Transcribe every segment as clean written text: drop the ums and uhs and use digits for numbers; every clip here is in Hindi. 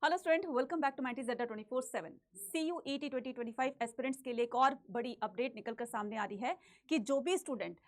Hello student, welcome back to mighty ज़ेडा 24/7। CUET 2025 एस्पिरेंट्स के लिए एक और बड़ी अपडेट निकलकर सामने आ रही है कि जो भी student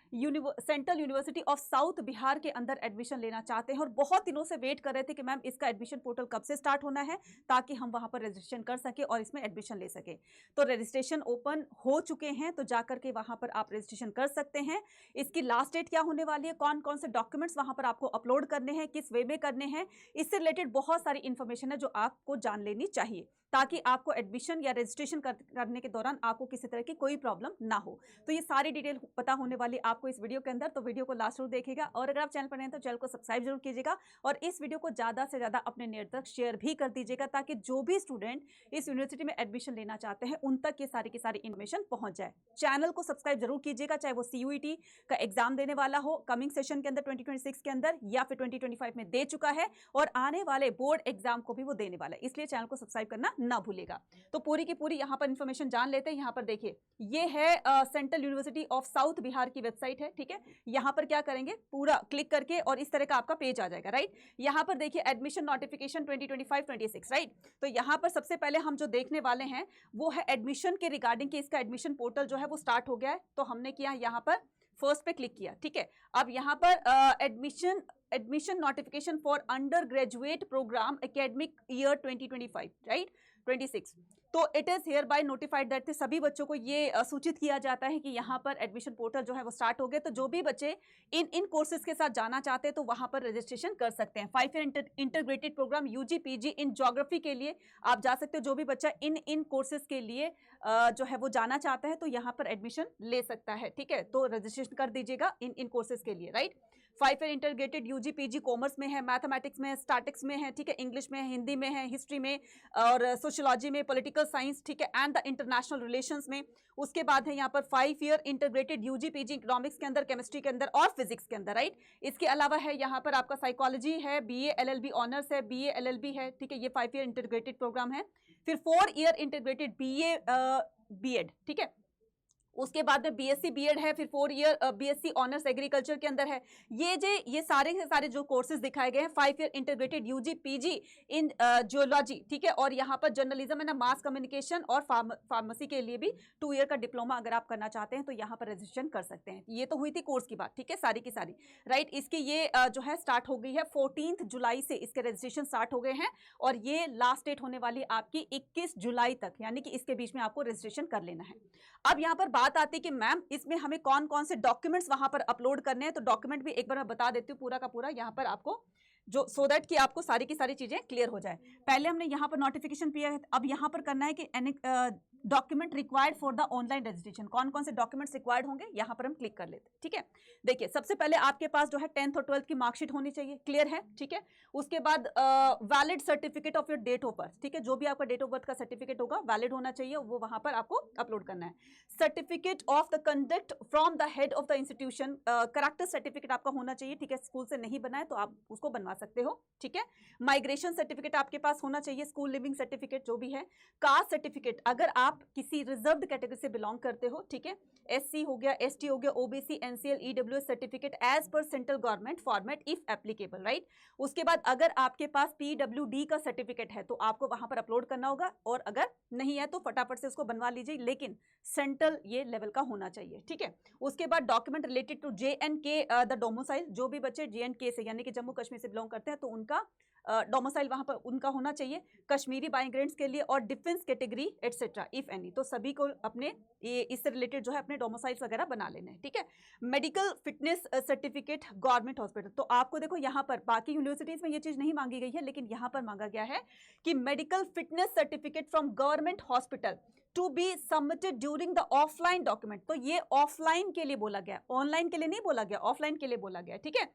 central university of south Bihar के अंदर एडमिशन लेना चाहते हैं और बहुत दिनों से वेट कर रहे थे कि मैम इसका एडमिशन पोर्टल कब से स्टार्ट होना है ताकि हम वहां पर रजिस्ट्रेशन कर सके और इसमें एडमिशन ले सके, तो रजिस्ट्रेशन ओपन हो चुके हैं। तो जाकर के वहां पर आप रजिस्ट्रेशन कर सकते हैं। इसकी लास्ट डेट क्या होने वाली है, कौन कौन से डॉक्यूमेंट्स वहां पर आपको अपलोड करने हैं, किस वे में करने हैं, इससे रिलेटेड बहुत सारी इंफॉर्मेशन है जो आपको जान लेनी चाहिए ताकि आपको एडमिशन या रजिस्ट्रेशन करने के दौरान आपको किसी तरह की कोई प्रॉब्लम ना हो। तो ये सारी डिटेल पता होने वाली आपको इस वीडियो के अंदर, तो वीडियो को लास्ट जरूर देखिएगा। और अगर आप चैनल पर नए हैं तो चैनल को सब्सक्राइब जरूर कीजिएगा और इस वीडियो को ज़्यादा से ज़्यादा अपने नेट तक शेयर भी कर दीजिएगा ताकि जो भी स्टूडेंट इस यूनिवर्सिटी में एडमिशन लेना चाहते हैं उन तक ये सारी की सारी इन्फॉर्मेशन पहुंच जाए। चैनल को सब्सक्राइब जरूर कीजिएगा, चाहे वो CUET का एग्जाम देने वाला हो कमिंग सेशन के अंदर 2026 के अंदर या फिर 2025 में दे चुका है और आने वाले बोर्ड एग्जाम को भी वो देने वाला है, इसलिए चैनल को सब्सक्राइब करना ना भूलेगा। तो पूरी की पूरी यहाँ पर इंफॉर्मेशन जान लेते हैं। यहाँ पर देखिए, ये है central university of south Bihar की वेबसाइट है, ठीक है। यहाँ पर क्या करेंगे, पूरा क्लिक करके और इस तरह का आपका पेज आ जाएगा, राइट। यहाँ पर देखिए एडमिशन नोटिफिकेशन 2025-26, राइट। तो यहाँ पर सबसे पहले हम जो देखने वाले हैं वो है एडमिशन के रिगार्डिंग कि इसका एडमिशन पोर्टल जो है वो स्टार्ट हो गया है। तो हमने किया यहाँ पर फर्स्ट पे क्लिक किया, ठीक है। अब यहाँ पर admission notification for undergraduate program academic year 2025, right 26। तो it is hereby notified that सभी बच्चों को ये सूचित किया जाता है कि यहाँ पर एडमिशन पोर्टल जो है वो स्टार्ट हो गए। तो जो भी बच्चे इन कोर्सेज के साथ जाना चाहते हैं तो वहां पर रजिस्ट्रेशन कर सकते हैं। 5 year integrated program UG PG in geography के लिए आप जा सकते हो। जो भी बच्चा इन कोर्सेज के लिए जो है वो जाना चाहता है तो यहाँ पर एडमिशन ले सकता है, ठीक है। तो रजिस्ट्रेशन कर दीजिएगा इन कोर्सेज के लिए, right. 5 year integrated UG PG commerce में है, मैथमेटिक्स में है, स्टैटिक्स में है, ठीक है, इंग्लिश में है, हिंदी में है, हिस्ट्री में और सोशियोलॉजी में, पॉलिटिकल साइंस, ठीक है, एंड द इंटरनेशनल रिलेशंस में। उसके बाद है यहाँ पर 5 year integrated UG PG economics के अंदर, केमिस्ट्री के अंदर और फिजिक्स के अंदर, राइट। इसके अलावा है यहाँ पर आपका साइकोलॉजी है, BA LLB ऑनर्स है, BA LLB है, ठीक है। ये 5 ईयर इंटीग्रेटेड प्रोग्राम है। फिर 4 ईयर इंटीग्रेटेड BA BEd, ठीक है। उसके बाद में BSc BEd है, फिर 4 ईयर BSc ऑनर्स एग्रीकल्चर के अंदर है। ये सारे के सारे जो कोर्सेज दिखाए गए हैं 5 ईयर इंटीग्रेटेड UG PG इन जियोलॉजी, ठीक है। और यहाँ पर जर्नलिज्म है ना, मास कम्युनिकेशन और फार्मेसी के लिए भी 2 ईयर का डिप्लोमा अगर आप करना चाहते हैं तो यहाँ पर रजिस्ट्रेशन कर सकते हैं। ये तो हुई थी कोर्स की बात, ठीक है, सारी की सारी, राइट। इसकी ये जो है स्टार्ट हो गई है 14 जुलाई से इसके रजिस्ट्रेशन स्टार्ट हो गए हैं और ये लास्ट डेट होने वाली आपकी 21 जुलाई तक, यानी कि इसके बीच में आपको रजिस्ट्रेशन कर लेना है। अब यहाँ पर बात आती है कि मैम इसमें हमें कौन कौन से डॉक्यूमेंट्स वहां पर अपलोड करने हैं। तो डॉक्यूमेंट भी एक बार मैं बता देती हूँ पूरा का पूरा यहाँ पर आपको, जो सो दैट कि आपको सारी की सारी चीजें क्लियर हो जाए। पहले हमने यहाँ पर नोटिफिकेशन किया है, अब यहाँ पर करना है कि document required for the online registration, कौन कौन से डॉक्यूमेंट्स रिक्वायर्ड होंगे यहाँ पर हम क्लिक कर लेते हैं, ठीक है। देखिए सबसे पहले आपके पास जो है 10th और 12th की मार्कशीट होनी चाहिए, क्लियर है, ठीक है। उसके बाद valid certificate of your date of birth, ठीक है। जो भी आपका डेट ऑफ बर्थ का सर्टिफिकेट होगा वैलिड होना चाहिए, वो वहां पर आपको अपलोड करना है। Certificate of the conduct from the head of the institution, character certificate आपका होना चाहिए, ठीक है। स्कूल से नहीं बना है तो आप उसको बनवा सकते हो, ठीक है। माइग्रेशन सर्टिफिकेट आपके पास होना चाहिए, स्कूल लिविंग सर्टिफिकेट जो भी है। कास्ट सर्टिफिकेट, अगर आप किसी रिजर्व्ड कैटेगरी से बिलोंग करते हो, ठीक है, SC हो गया, ST हो गया, OBC NCL EWS certificate as per central government format if applicable, right. उसके बाद अगर आपके पास PWD का सर्टिफिकेट है तो आपको वहां पर अपलोड करना होगा, और अगर नहीं है तो फटाफट से उसको बनवा लीजिए, लेकिन सेंट्रल ये लेवल का होना चाहिए, ठीक है। उसके बाद document related to JNK the domicile, जो भी बच्चे JNK से यानी कि जम्मू कश्मीर से बिलोंग करते हैं तो उनका डोमिसाइल वहां पर उनका होना चाहिए। कश्मीरी माइग्रेंट्स के लिए और defence category etcetera if any, तो सभी को अपने इससे रिलेटेड जो है अपने डोमिसाइल्स वगैरह बना लेने हैं, ठीक है। Medical fitness certificate government hospital, तो आपको देखो यहाँ पर बाकी यूनिवर्सिटीज में ये चीज नहीं मांगी गई है, लेकिन यहाँ पर मांगा गया है कि medical fitness certificate from government hospital to be submitted during the offline document. तो ये ऑफलाइन के लिए बोला गया, ऑनलाइन के लिए नहीं बोला गया, ऑफलाइन के लिए बोला गया, ठीक है।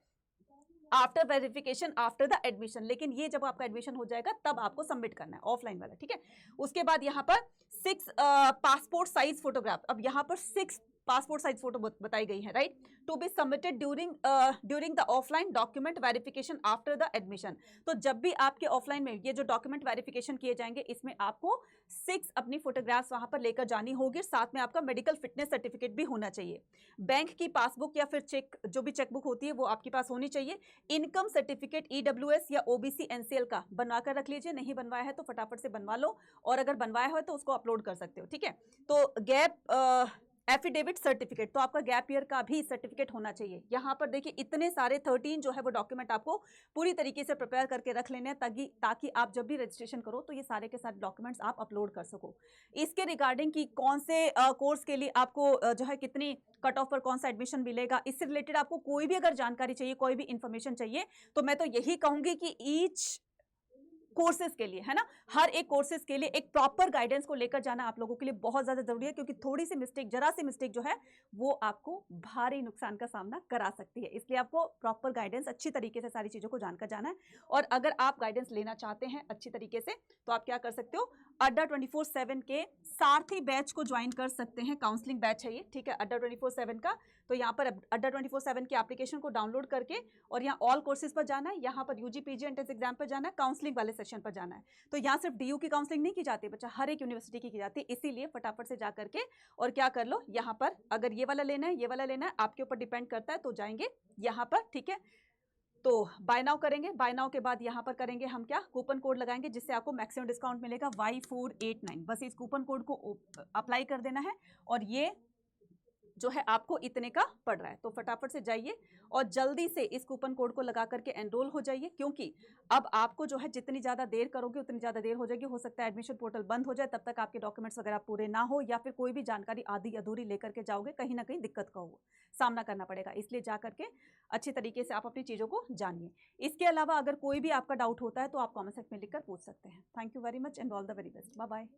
After verification after the admission, लेकिन ये जब आपका एडमिशन हो जाएगा तब आपको सबमिट करना है, ऑफलाइन वाला, ठीक है। उसके बाद यहाँ पर 6 पासपोर्ट साइज फोटोग्राफ, अब यहाँ पर 6 पासपोर्ट साइज फोटो बताई गई है, right, to be submitted during the offline document verification after the admission. तो जब भी आपके ऑफलाइन में ये जो डॉक्यूमेंट वेरिफिकेशन किए जाएंगे, इसमें आपको 6 अपनी फोटोग्राफ्स वहां पर लेकर जानी होगी, साथ में आपका मेडिकल फिटनेस सर्टिफिकेट भी होना चाहिए। बैंक की पासबुक या फिर चेक, जो भी चेकबुक होती है वो आपके पास होनी चाहिए। इनकम सर्टिफिकेट EWS या OBC NCL का बनवा कर रख लीजिए, नहीं बनवाया है तो फटाफट से बनवा लो, और अगर बनवाया हो तो उसको अपलोड कर सकते हो, ठीक है। तो गैप एफिडेविट सर्टिफिकेट, तो आपका गैप ईयर का भी सर्टिफिकेट होना चाहिए। यहाँ पर देखिए इतने सारे 13 जो है वो डॉक्यूमेंट आपको पूरी तरीके से प्रिपेयर करके रख लेने हैं, ताकि आप जब भी रजिस्ट्रेशन करो तो ये सारे के सारे डॉक्यूमेंट्स आप अपलोड कर सको। इसके रिगार्डिंग कि कौन से कोर्स के लिए आपको जो है कितनी कट ऑफ पर कौन सा एडमिशन मिलेगा, इससे रिलेटेड आपको कोई भी अगर जानकारी चाहिए, कोई भी इंफॉर्मेशन चाहिए, तो मैं तो यही कहूंगी कि ईच कोर्सेज के लिए, है ना, हर एक कोर्सेज के लिए एक प्रॉपर गाइडेंस को लेकर जाना आप लोगों के लिए बहुत ज्यादा जरूरी है, क्योंकि थोड़ी सी मिस्टेक, जरा सी मिस्टेक जो है वो आपको भारी नुकसान का सामना करा सकती है। इसलिए आपको प्रॉपर गाइडेंस अच्छी तरीके से सारी चीजों को जानकर जाना है। और अगर आप गाइडेंस लेना चाहते हैं अच्छी तरीके से, तो आप क्या कर सकते हो, अड्डा 24/7 के सारथी बैच को ज्वाइन कर सकते हैं। काउंसलिंग बैच है ये, ठीक है, अड्डा 24/7 का। तो यहाँ पर अड्डा 24/7 की एप्लीकेशन को डाउनलोड करके और यहाँ ऑल कोर्सेज पर जाना है, यहाँ पर UG PG एंट्रेंस एग्जाम पर जाना है, काउंसलिंग वाले सेशन पर जाना है। तो यहाँ सिर्फ DU की काउंसलिंग नहीं की जाती बच्चा, हर एक यूनिवर्सिटी की जाती है। इसीलिए फटाफट से जा करके और क्या कर लो, यहाँ पर अगर ये वाला लेना है, ये वाला लेना है, आपके ऊपर डिपेंड करता है, तो जाएंगे यहाँ पर, ठीक है। तो बाय नाउ करेंगे, बाय नाउ के बाद यहाँ पर करेंगे हम क्या, कूपन कोड लगाएंगे, जिससे आपको मैक्सिमम डिस्काउंट मिलेगा Y489। बस इस कूपन कोड को अप्लाई कर देना है, और ये जो है आपको इतने का पड़ रहा है। तो फटाफट से जाइए और जल्दी से इस कूपन कोड को लगा करके एनरोल हो जाइए, क्योंकि अब आपको जो है जितनी ज़्यादा देर करोगे उतनी ज़्यादा देर हो जाएगी। हो सकता है एडमिशन पोर्टल बंद हो जाए, तब तक आपके डॉक्यूमेंट्स वगैरह पूरे ना हो, या फिर कोई भी जानकारी आधी अधूरी लेकर के जाओगे, कहीं ना कहीं दिक्कत का सामना करना पड़ेगा। इसलिए जा करके अच्छी तरीके से आप अपनी चीज़ों को जानिए। इसके अलावा अगर कोई भी आपका डाउट होता है तो आप कॉमेंट सेक्शन में लिखकर पूछ सकते हैं। Thank you very much and all the very best. Bye bye.